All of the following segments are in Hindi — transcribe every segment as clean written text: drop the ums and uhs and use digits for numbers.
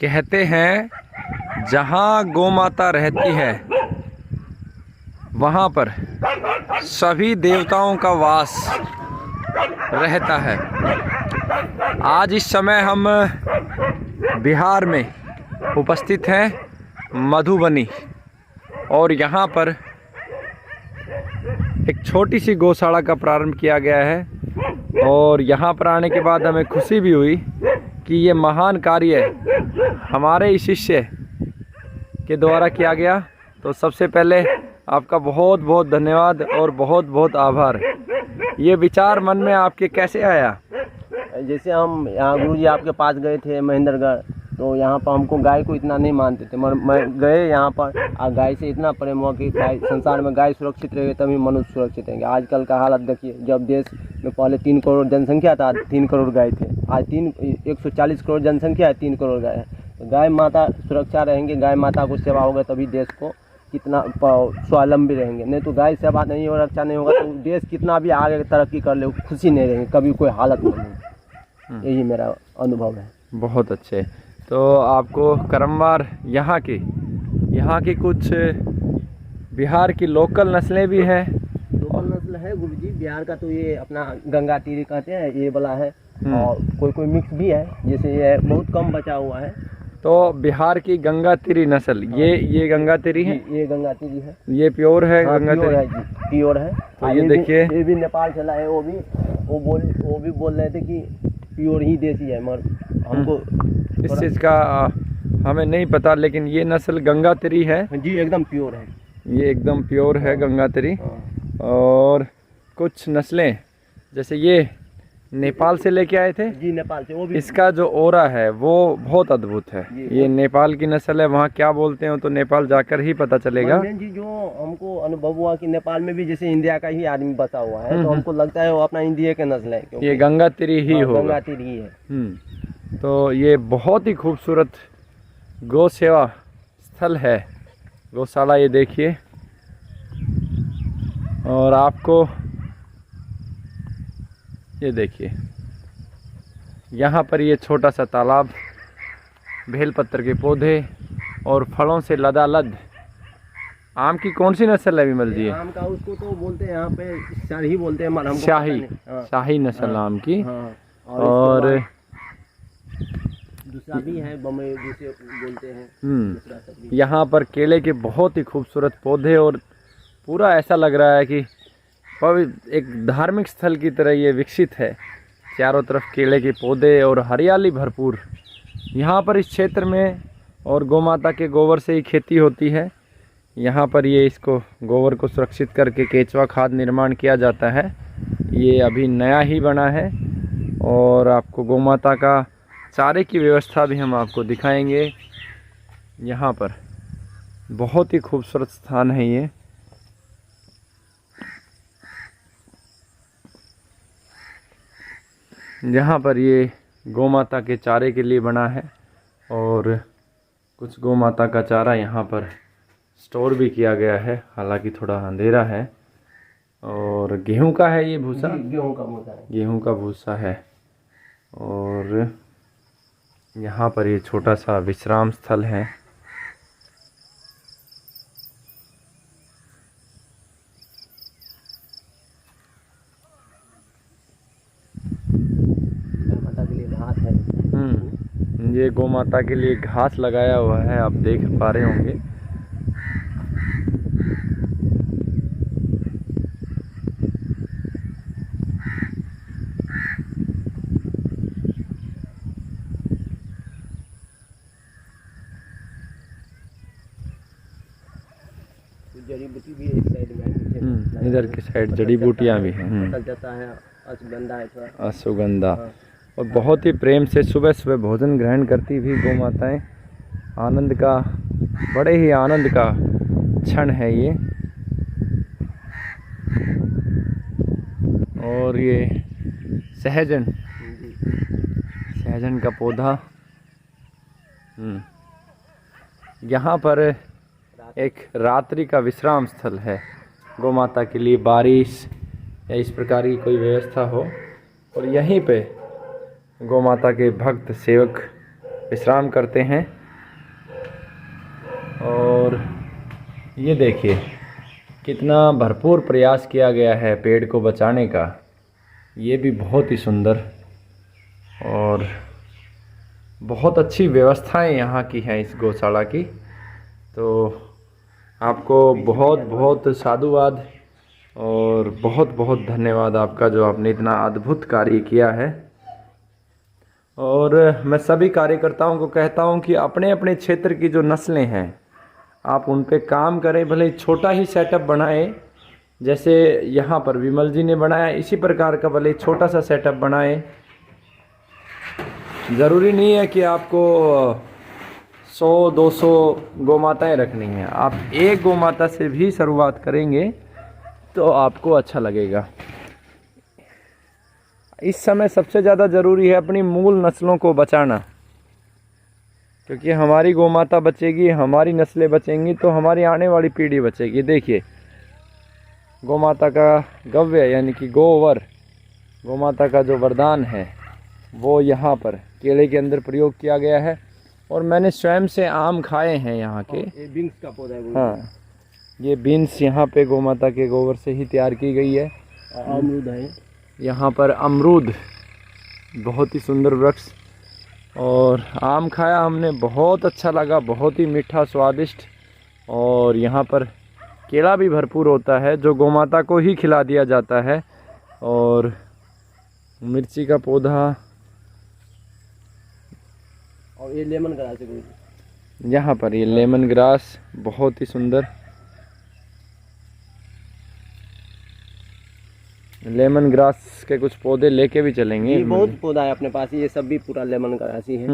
कहते हैं जहाँ गौ माता रहती है वहाँ पर सभी देवताओं का वास रहता है। आज इस समय हम बिहार में उपस्थित हैं मधुबनी, और यहाँ पर एक छोटी सी गौशाला का प्रारंभ किया गया है। और यहाँ पर आने के बाद हमें खुशी भी हुई कि ये महान कार्य हमारे ही शिष्य के द्वारा किया गया। तो सबसे पहले आपका बहुत बहुत धन्यवाद और बहुत बहुत आभार। ये विचार मन में आपके कैसे आया? जैसे हम यहाँ गुरुजी आपके पास गए थे महेंद्रगढ़, तो यहाँ पर हमको गाय को इतना नहीं मानते थे, मगर मैं गए यहाँ पर और गाय से इतना प्रेम हुआ कि गाय संसार में गाय सुरक्षित रहेगी तभी मनुष्य सुरक्षित रहेंगे। आजकल का हालत देखिए, जब देश में पहले 3 करोड़ जनसंख्या था, 3 करोड़ गाय थे, आज 140 करोड़ जनसंख्या है, 3 करोड़ गाय है। तो गाय माता सुरक्षा रहेंगे, गाय माता को सेवा होगा तभी देश को कितना स्वावलंबी रहेंगे। नहीं तो गाय सेवा नहीं हो, रक्षा नहीं होगा तो देश कितना भी आगे तरक्की कर ले खुशी नहीं रहेंगे, कभी कोई हालत नहीं होगी। यही मेरा अनुभव है। बहुत अच्छे। तो आपको क्रमवार यहाँ की कुछ बिहार की लोकल नस्लें भी हैं? लोकल नस्ल है गुरुजी बिहार का, तो ये अपना गंगा तीरी कहते हैं, ये वाला है, और कोई मिक्स भी है, जैसे ये बहुत कम बचा हुआ है। तो बिहार की गंगा तीरी नस्ल, ये गंगा तीरी है, ये गंगा तीरी है, ये प्योर है। हाँ, गंगा प्योर तीरी है जी, प्योर है। तो ये देखिए, ये भी नेपाल चला है, वो भी बोल रहे थे कि प्योर ही देसी है, मगर हमको इस चीज़ का हमें नहीं पता, लेकिन ये नस्ल गंगा तीरी है जी, एकदम प्योर है, ये एकदम प्योर है गंगा तीरी। हाँ। और कुछ नस्लें जैसे ये नेपाल से लेके आए थे जी, नेपाल से। वो भी इसका जो ओरा है वो बहुत अद्भुत है। ये नेपाल की नस्ल है, वहाँ क्या बोलते हैं तो नेपाल जाकर ही पता चलेगा। जी, जो हमको अनुभव हुआ कि नेपाल में भी जैसे इंडिया का ही आदमी बसा हुआ है, तो हमको लगता है वो अपना इंडिया के नस्ल है, ये गंगा तीरी ही होगा। गंगा तीरी ही है। तो ये बहुत ही खूबसूरत गौ सेवा स्थल है, गौशाला, ये देखिए। और आपको ये देखिए यहाँ पर ये छोटा सा तालाब, बेलपत्र के पौधे और फलों से लदालद। आम की कौन सी नस्ल है विमल जी? आम का उसको तो बोलते हैं यहाँ पे शाही बोलते हैं, हमको शाही नस्ल आम की। और दूसरा भी है बम्बई जिसे बोलते हैं। यहाँ पर केले के बहुत ही खूबसूरत पौधे, और पूरा ऐसा लग रहा है कि एक धार्मिक स्थल की तरह ये विकसित है। चारों तरफ केले के पौधे और हरियाली भरपूर। यहाँ पर इस क्षेत्र में और गौमाता के गोबर से ही खेती होती है। यहाँ पर ये इसको गोबर को सुरक्षित करके केचुआ खाद निर्माण किया जाता है। ये अभी नया ही बना है। और आपको गौमाता का चारे की व्यवस्था भी हम आपको दिखाएंगे। यहाँ पर बहुत ही खूबसूरत स्थान है ये। यहाँ पर ये गौमाता के चारे के लिए बना है, और कुछ गौमाता का चारा यहाँ पर स्टोर भी किया गया है, हालांकि थोड़ा अंधेरा है। और गेहूं का है ये भूसा, गेहूं का भूसा है, गेहूं का भूसा है। और यहाँ पर ये छोटा सा विश्राम स्थल है। ये गौ माता के लिए घास लगाया हुआ है, आप देख पा रहे होंगे। जड़ी बूटी भी एक साइड में, इधर की साइड जड़ी बूटियाँ भी हैं। जाता है अश्वगंधा है थोड़ा, अश्वगंधा। और बहुत ही प्रेम से सुबह सुबह भोजन ग्रहण करती हुई गौ माताएँ, आनंद का, बड़े ही आनंद का क्षण है ये। और ये सहजन का पौधा। यहाँ पर एक रात्रि का विश्राम स्थल है गौ माता के लिए, बारिश या इस प्रकार की कोई व्यवस्था हो। और यहीं पे गौ माता के भक्त सेवक विश्राम करते हैं। और ये देखिए कितना भरपूर प्रयास किया गया है पेड़ को बचाने का। ये भी बहुत ही सुंदर और बहुत अच्छी व्यवस्थाएं यहाँ की हैं इस गौशाला की। तो आपको बहुत बहुत साधुवाद और बहुत बहुत धन्यवाद आपका, जो आपने इतना अद्भुत कार्य किया है। और मैं सभी कार्यकर्ताओं को कहता हूँ कि अपने अपने क्षेत्र की जो नस्लें हैं आप उन पे काम करें, भले ही छोटा ही सेटअप बनाएं। जैसे यहाँ पर विमल जी ने बनाया, इसी प्रकार का भले ही छोटा सा सेटअप बनाएं। ज़रूरी नहीं है कि आपको 100-200 गौमाताएँ रखनी हैं। आप एक गौमाता से भी शुरुआत करेंगे तो आपको अच्छा लगेगा। इस समय सबसे ज़्यादा ज़रूरी है अपनी मूल नस्लों को बचाना, क्योंकि हमारी गौमाता बचेगी, हमारी नस्लें बचेंगी तो हमारी आने वाली पीढ़ी बचेगी। देखिए गौमाता का गव्य यानी कि गोवर, गौमाता का जो वरदान है वो यहाँ पर केले के अंदर प्रयोग किया गया है। और मैंने स्वयं से आम खाए हैं यहाँ के। ये बीन्स का पौधा है। हाँ, ये बीन्स यहाँ पे गौमाता के गोबर से ही तैयार की गई है। अमरूद है यहाँ पर, अमरूद बहुत ही सुंदर वृक्ष। और आम खाया हमने, बहुत अच्छा लगा, बहुत ही मीठा स्वादिष्ट। और यहाँ पर केला भी भरपूर होता है जो गौमाता को ही खिला दिया जाता है। और मिर्ची का पौधा, और ये लेमन ग्रास है यहाँ पर ये लेमन ग्रास बहुत ही सुंदर। लेमन ग्रास के कुछ पौधे लेके भी चलेंगे। ये बहुत पौधा है अपने पास, ये सब भी पूरा लेमन ग्रास ही है।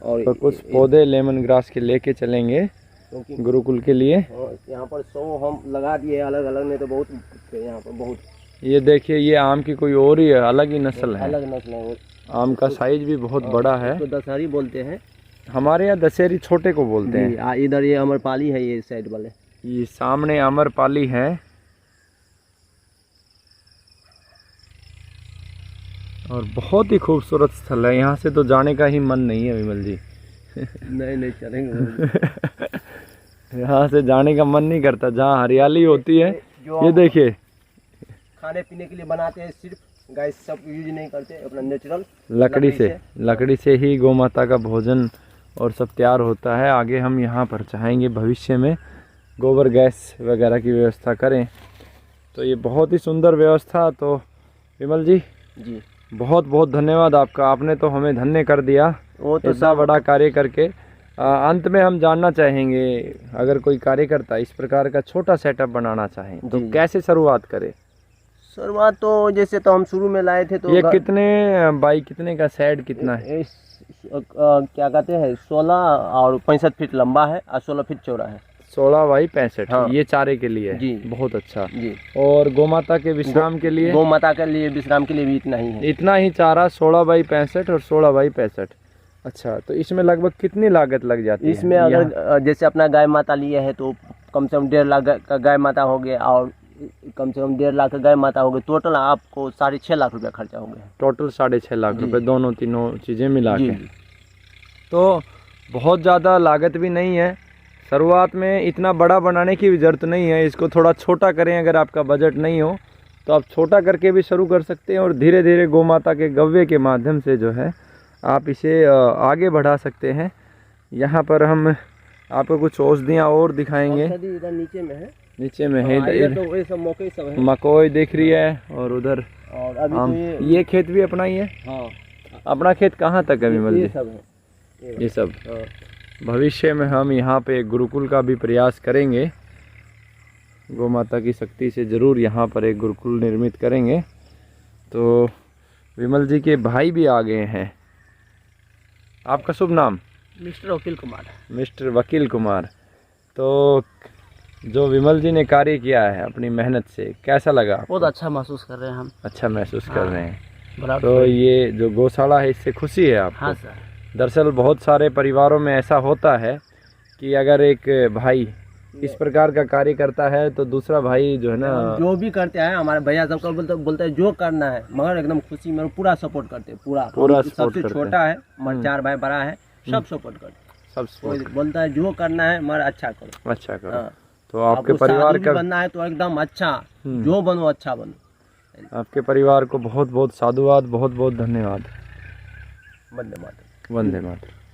और तो कुछ पौधे लेमन ग्रास के लेके चलेंगे क्योंकि गुरुकुल के लिए। यहाँ पर 100 हम लगा दिए अलग अलग, नहीं तो बहुत यहाँ पर बहुत। ये देखिए ये आम की कोई और ही अलग ही नस्ल है। अलग नस्ल है वो। आम का साइज भी बहुत बड़ा है। तो दशहरी बोलते हैं हमारे यहाँ दशहरी छोटे को बोलते हैं। इधर ये अमरपाली है, ये साइड वाले। ये सामने अमरपाली है। और बहुत ही खूबसूरत स्थल है, यहाँ से तो जाने का ही मन नहीं है विमल जी। नहीं चलेंगे। यहाँ से जाने का मन नहीं करता, जहाँ हरियाली होती है। ये देखिए खाने पीने के लिए बनाते हैं, सिर्फ गाय सब यूज नहीं करते, अपना नेचुरल लकड़ी से ही गौ माता का भोजन और सब तैयार होता है। आगे हम यहाँ पर चाहेंगे भविष्य में गोबर गैस वगैरह की व्यवस्था करें। तो ये बहुत ही सुंदर व्यवस्था। तो विमल जी बहुत बहुत धन्यवाद आपका, आपने तो हमें धन्य कर दिया वो तो इतना बड़ा कार्य करके। अंत में हम जानना चाहेंगे, अगर कोई कार्यकर्ता इस प्रकार का छोटा सेटअप बनाना चाहे तो कैसे शुरुआत करे? शुरुआत तो जैसे तो हम शुरू में लाए थे तो ये कितने बाई कितने का शेड कितना है? क्या कहते हैं 16 और 65 फीट लंबा है और 16 फीट चौड़ा है। 16 बाई 65। हाँ। ये चारे के लिए जी। बहुत अच्छा जी। और गौमाता के विश्राम के लिए? गौमाता के लिए विश्राम के लिए भी इतना ही है। इतना ही चारा 16 बाई 65 और 16 बाई 65। अच्छा, तो इसमें लगभग कितनी लागत लग जाती है? इसमें अगर जैसे अपना गाय माता लिए है तो कम से कम 1.5 लाख का गाय माता हो गया, और कम से कम 1.5 लाख का गाय माता हो गई, टोटल आपको 6.5 लाख रुपया खर्चा हो गया। टोटल 6.5 लाख रुपए, दोनों तीनों चीज़ें मिला के। तो बहुत ज़्यादा लागत भी नहीं है। शुरुआत में इतना बड़ा बनाने की भी ज़रूरत नहीं है, इसको थोड़ा छोटा करें। अगर आपका बजट नहीं हो तो आप छोटा करके भी शुरू कर सकते हैं और धीरे धीरे गौमाता के गव्य के माध्यम से जो है आप इसे आगे बढ़ा सकते हैं। यहाँ पर हम आपको कुछ औषधियाँ और दिखाएंगे। इधर नीचे में है, नीचे में है, इधर तो वही सब मकई सब है, मकई दिख रही है। और उधर और अभी तो ये खेत भी अपना ही है। हाँ, अपना खेत कहाँ तक है विमल जी? ये सब है, ये सब। भविष्य में हम यहाँ पे गुरुकुल का भी प्रयास करेंगे। गौ माता की शक्ति से ज़रूर यहाँ पर एक गुरुकुल निर्मित करेंगे। तो विमल जी के भाई भी आ गए हैं। आपका शुभ नाम? मिस्टर वकील कुमार। मिस्टर वकील कुमार। तो जो विमल जी ने कार्य किया है अपनी मेहनत से, कैसा लगा? बहुत अच्छा महसूस कर रहे हैं हम। अच्छा महसूस कर रहे हैं। बराबर। तो ये जो गौशाला है इससे खुशी है आपको? हाँ सर। दरअसल बहुत सारे परिवारों में ऐसा होता है कि अगर एक भाई इस प्रकार का कार्य करता है तो दूसरा भाई जो है ना, जो भी करते हैं हमारे भैया सबको बोलते हैं जो करना है, मगर एकदम खुशी में पूरा सपोर्ट करते हैं। पूरा सपोर्ट सबसे करते हैं। छोटा है, मगर 4 भाई बड़ा है, सब सपोर्ट करते हैं। सब कोई support। बोलता है जो करना है मगर अच्छा करो। अच्छा करो। हाँ। तो आपके आपको परिवार साधु भी का, बनना है तो एकदम अच्छा, जो बनो अच्छा बनो। आपके परिवार को बहुत बहुत साधुवाद, बहुत बहुत धन्यवाद। वंदे मातरम। वंदे मातरम।